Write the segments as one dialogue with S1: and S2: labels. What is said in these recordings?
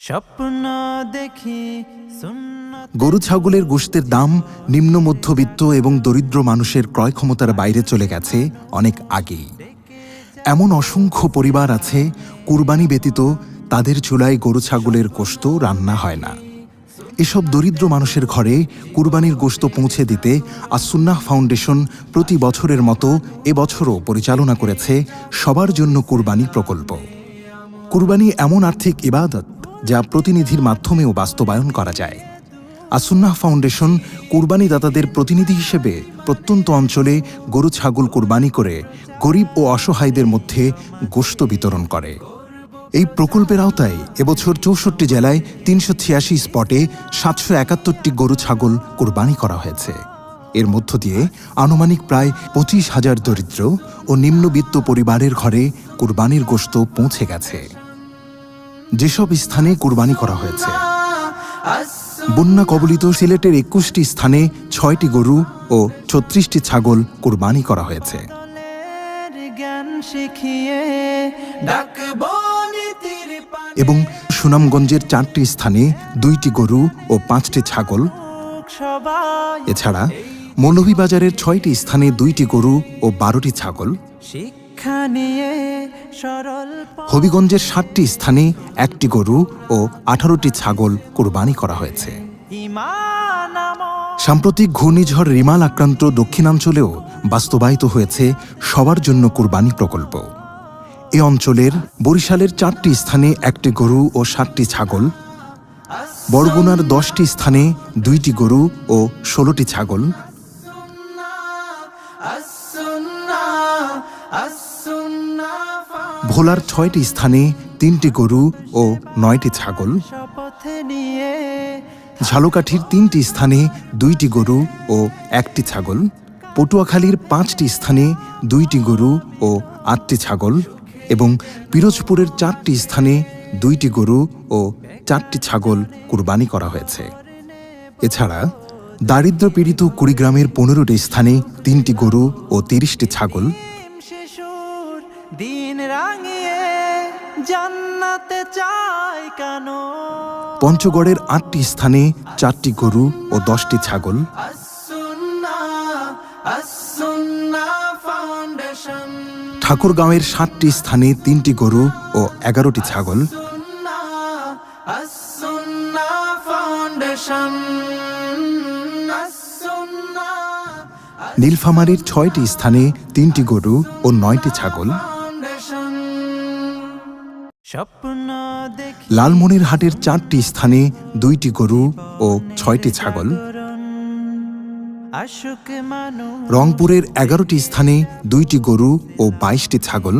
S1: স্বপ্ন দেখি
S2: গরু ছাগলের গোশতের দাম নিম্ন মধ্যবিত্ত এবং দরিদ্র মানুষের ক্রয় ক্ষমতার বাইরে চলে গেছে অনেক আগেই। এমন অসংখ্য পরিবার আছে কুরবানি ব্যতীত তাদের চুলায় গরু ছাগলের গোশত রান্না হয় না। এসব দরিদ্র মানুষের ঘরে কুরবানির গোশত পৌঁছে দিতে আস-সুন্নাহ ফাউন্ডেশন প্রতি বছরের মতো এবছরও পরিচালনা করেছে সবার জন্য কুরবানি প্রকল্প। কুরবানি এমন আর্থিক ইবাদত যা প্রতিনিধির মাধ্যমেও বাস্তবায়ন করা যায়। আস-সুন্নাহ ফাউন্ডেশন কুরবানি দাতাদের প্রতিনিধি হিসেবে প্রত্যন্ত অঞ্চলে গরু ছাগল কুরবানি করে গরিব ও অসহায়দের মধ্যে গোশত বিতরণ করে। এই প্রকল্পের আওতায় এবছর ৬৪ জেলায় ৩৮৬ স্পটে ৭৭১টি গরু ছাগল কুরবানি করা হয়েছে। এর মধ্য দিয়ে আনুমানিক প্রায় ২৫,০০০ দরিদ্র ও নিম্নবিত্ত পরিবারের ঘরে কুরবানির গোশত পৌঁছে গেছে। যেসব স্থানে কুরবানি করা হয়েছে: বন্যা কবলিত সিলেটের ২১টি স্থানে ৬টি গরু ও ৩৬টি ছাগল কুরবানি করা হয়েছে। এবং সুনামগঞ্জের ৪টি স্থানে ২টি গরু ও 5টি ছাগল। এছাড়া মৌলভীবাজারের 6টি স্থানে 2টি গরু ও 12টি ছাগল। হবিগঞ্জের 7টি স্থানে 1টি গরু ও 18টি ছাগল কুরবানি করা হয়েছে। সাম্প্রতিক ঘূর্ণিঝড় রিমাল আক্রান্ত দক্ষিণাঞ্চলেও বাস্তবায়িত হয়েছে সবার জন্য কুরবানি প্রকল্প। এ অঞ্চলের বরিশালের 4টি স্থানে 1টি গরু ও 7টি ছাগল, বরগুনার 10টি স্থানে 2টি গরু ও 16টি ছাগল, ভোলার 6টি স্থানে 3টি গরু ও 9টি ছাগল, ঝালকাঠির 3টি স্থানে 2টি গরু ও 1টি ছাগল, পটুয়াখালীর 5টি স্থানে 2টি গরু ও 8টি ছাগল এবং পিরোজপুরের 4টি স্থানে 2টি গরু ও 4টি ছাগল কুরবানি করা হয়েছে। এছাড়া দারিদ্র পীড়িত কুড়িগ্রামের 15টি স্থানে 3টি গরু ও 30টি ছাগল, পঞ্চগড়ের 8টি স্থানে 4টি গরু ও 10টি ছাগল, ঠাকুরগাঁওয়ের 7টি স্থানে 3টি গরু ও 11টি ছাগল, নীলফামারীর 6টি স্থানে 3টি গরু ও 9টি ছাগল, লালমনিরহাটের 4টি স্থানে 2টি গরু ও 6টি ছাগল, রংপুরের 11টি স্থানে 2টি গরু ও 22টি ছাগল,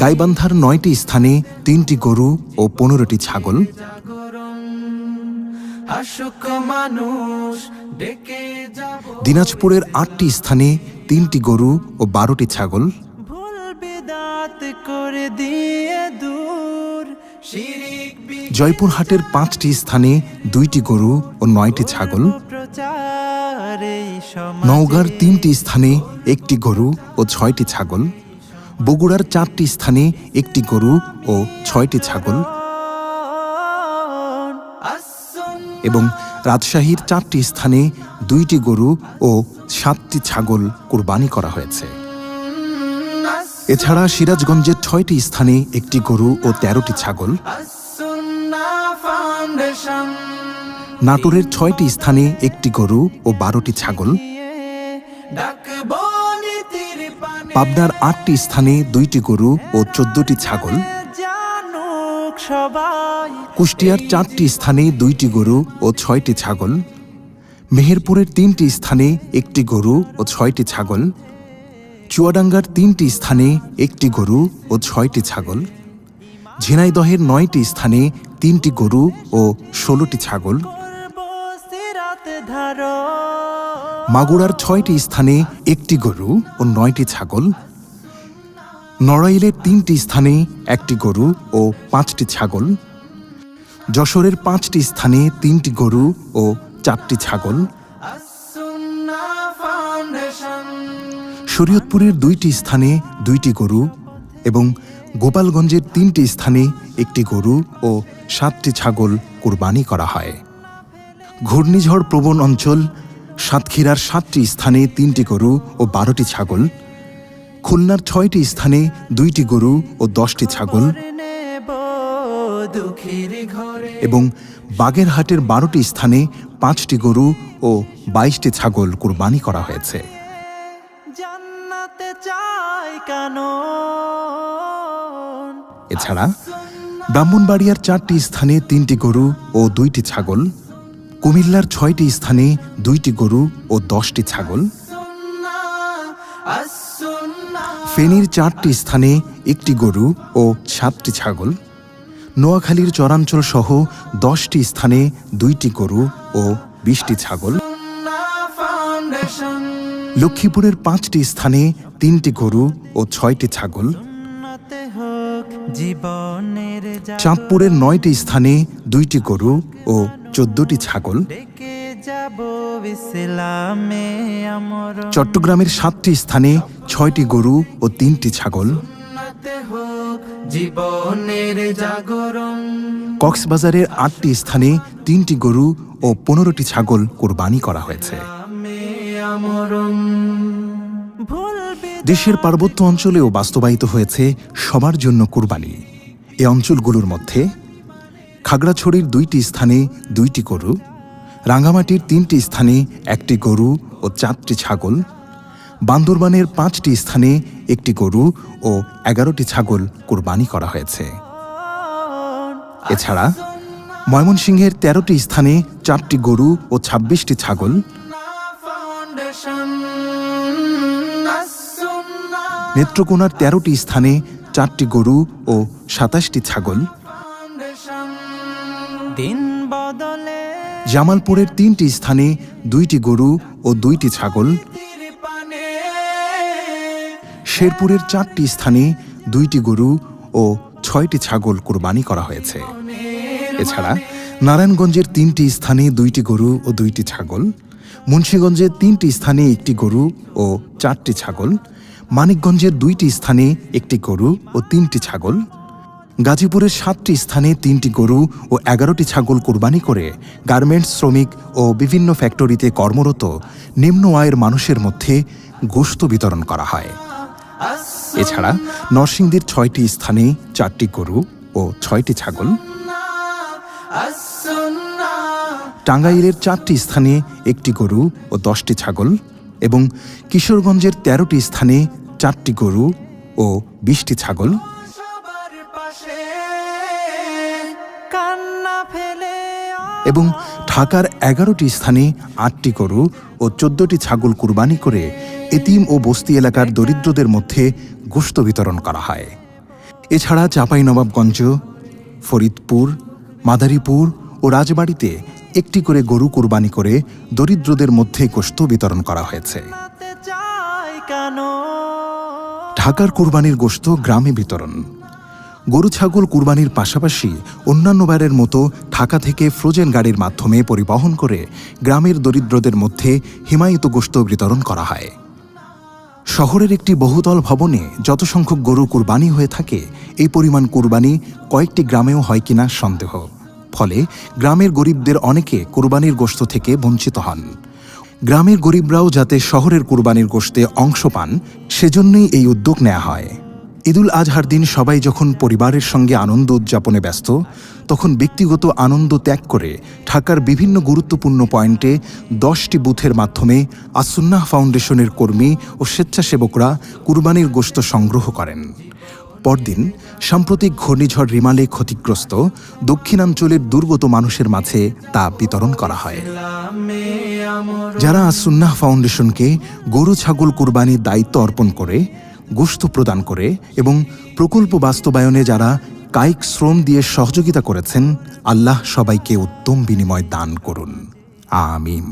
S2: গাইবান্ধার 9টি স্থানে 3টি গরু ও 15টি ছাগল, দিনাজপুরের 8টি স্থানে 3টি গরু ও 12টি ছাগল, জয়পুরহাটের 5টি স্থানে 2টি গরু ও 9টি ছাগল, নওগাঁর 3টি স্থানে 1টি গরু ও 6টি ছাগল, বগুড়ার 4টি স্থানে 1টি গরু ও 6টি ছাগল এবং রাজশাহীর 4টি স্থানে 2টি গরু ও 7টি ছাগল কুরবানি করা হয়েছে। এছাড়া সিরাজগঞ্জের 6টি স্থানে 1টি গরু ও 13টি ছাগল, নাটোরের 6টি স্থানে 1টি গরু ও 12টি ছাগল, পাবনার 8টি স্থানে 2টি গরু ও 14টি ছাগল, কুষ্টিয়ার 4টি স্থানে 2টি গরু ও 6টি ছাগল, মেহেরপুরের 3টি স্থানে 1টি গরু ও 6টি ছাগল, চুয়াডাঙ্গার 3টি স্থানে 1টি গরু ও 6টি ছাগল, ঝিনাইদহের 9টি স্থানে 3টি গরু ও 16টি ছাগল, মাগুরার 6টি স্থানে 1টি গরু ও 9টি ছাগল, নড়াইলের 3টি স্থানে 1টি গরু ও 5টি ছাগল, যশোরের 5টি স্থানে 3টি গরু ও 4টি ছাগল, শরীয়তপুরের 2টি স্থানে 2টি গরু এবং গোপালগঞ্জের 3টি স্থানে একটি গরু ও 7টি ছাগল কুরবানি করা হয়। ঘূর্ণিঝড় প্রবণ অঞ্চল সাতক্ষীরার 7টি স্থানে 3টি গরু ও 12টি ছাগল, খুলনার 6টি স্থানে 2টি গরু ও 10টি ছাগল
S1: নেব দুঃখের ঘরে
S2: এবং বাগেরহাটের 12টি স্থানে 5টি গরু ও 22টি ছাগল কুরবানি করা হয়েছে।
S1: জান্নাতে চাই কেন
S2: এছাড়া ব্রাহ্মণবাড়িয়ার 4টি স্থানে 3টি গরু ও 2টি ছাগল, কুমিল্লার 6টি স্থানে 2টি গরু ও 10টি ছাগল, ফেনীর 4টি স্থানে 1টি গরু ও 7টি ছাগল, নোয়াখালীর চরাঞ্চল সহ 10টি স্থানে 2টি গরু ও 20টি ছাগল, লক্ষ্মীপুরের 5টি স্থানে 3টি গরু ও 6টি ছাগল,
S1: উন্নতে হোক জীবনের
S2: চাঁদপুরের 9টি স্থানে 2টি গরু ও 14টি ছাগল,
S1: ডেকে যাব ইসলামে আমর
S2: চট্টগ্রামের 7টি স্থানে 6টি গরু ও 3টি ছাগল,
S1: উন্নতে হোক জীবনের জাগরণ
S2: কক্সবাজারের 8টি স্থানে 3টি গরু ও 15টি ছাগল কুরবানি করা হয়েছে।
S1: আমি আমরণ ভুলবি
S2: দেশের পার্বত্য অঞ্চলেও বাস্তবায়িত হয়েছে সবার জন্য কুরবানি। এ অঞ্চলগুলোর মধ্যে খাগড়াছড়ির 2টি স্থানে 2টি গরু, রাঙ্গামাটির 3টি স্থানে 1টি গরু ও 4টি ছাগল, বান্দরবানের 5টি স্থানে 1টি গরু ও 11টি ছাগল কুরবানি করা হয়েছে। এছাড়া ময়মনসিংহের 13টি স্থানে 4টি গরু ও 26টি ছাগল,
S1: ফাউন্ডেশন
S2: নেত্রকোনার 13টি স্থানে 4টি গরু ও 27টি ছাগল,
S1: দিন বদলে
S2: জামালপুরের 3টি স্থানে 2টি গরু ও 2টি ছাগল,
S1: পানে
S2: শেরপুরের 4টি স্থানে 2টি গরু ও 6টি ছাগল কুরবানি করা হয়েছে। এছাড়া নারায়ণগঞ্জের 3টি স্থানে 2টি গরু ও 2টি ছাগল, মুন্সিগঞ্জের 3টি স্থানে 1টি গরু ও 4টি ছাগল, মানিকগঞ্জের 2টি স্থানে 1টি গরু ও 3টি ছাগল, গাজীপুরের 7টি স্থানে 3টি গরু ও 11টি ছাগল কুরবানি করে গার্মেন্টস শ্রমিক ও বিভিন্ন ফ্যাক্টরিতে কর্মরত নিম্ন আয়ের মানুষের মধ্যে গোশত বিতরণ করা হয়। এছাড়া নরসিংদীর 6টি স্থানে 4টি গরু ও 6টি ছাগল, টাঙ্গাইলের 4টি স্থানে 1টি গরু ও 10টি ছাগল এবং কিশোরগঞ্জের 13টি স্থানে 4টি গরু ও 20টি ছাগল,
S1: সবার পাশে কান্না ফেলে
S2: এবং ঢাকার 11টি স্থানে 8টি গরু ও 14টি ছাগল কুরবানি করে এতিম ও বস্তি এলাকার দরিদ্রদের মধ্যে গোশত বিতরণ করা হয়। এছাড়া চাঁপাইনবাবগঞ্জ, ফরিদপুর, মাদারীপুর ও রাজবাড়ীতে 1টি করে গরু কুরবানি করে দরিদ্রদের মধ্যে গোশত বিতরণ করা হয়েছে।
S1: জান্নাতে চাই কেন
S2: ঢাকার কুরবানির গোশত গ্রামে বিতরণ। গরু ছাগল কুরবানির পাশাপাশি অন্যান্য বারের মতো ঢাকা থেকে ফ্রোজেন গাড়ির মাধ্যমে পরিবহন করে গ্রামের দরিদ্রদের মধ্যে হিমায়িত গোশত বিতরণ করা হয়। শহরের একটি বহুতল ভবনে যত সংখ্যক গরু কুরবানি হয়ে থাকে এই পরিমাণ কুরবানি কয়েকটি গ্রামেও হয় কিনা সন্দেহ। ফলে গ্রামের গরিবদের অনেকে কুরবানির গোশত থেকে বঞ্চিত হন। গ্রামের গরিবরাও যাতে শহরের কুরবানির গোশতে অংশ পান সেজন্যই এই উদ্যোগ নেওয়া হয়। ঈদুল আজহার দিন সবাই যখন পরিবারের সঙ্গে আনন্দ উদযাপনে ব্যস্ত তখন ব্যক্তিগত আনন্দ ত্যাগ করে ঢাকার বিভিন্ন গুরুত্বপূর্ণ পয়েন্টে 10টি বুথের মাধ্যমে আসুন্নাহ ফাউন্ডেশনের কর্মী ও স্বেচ্ছাসেবকরা কুরবানির গোশত সংগ্রহ করেন। পরদিন সাম্প্রতিক ঘূর্ণিঝড় রিমালে ক্ষতিগ্রস্ত দক্ষিণাঞ্চলের দুর্গত মানুষের মাঝে তা বিতরণ করা হয়। যারা আসুন্নাহ ফাউন্ডেশনকে গরু ছাগল কুরবানির দায়িত্ব অর্পণ করে গোশত প্রদান করে এবং প্রকল্প বাস্তবায়নে যারা কায়িক শ্রম দিয়ে সহযোগিতা করেছেন, আল্লাহ সবাইকে উত্তম বিনিময় দান করুন। আমিন।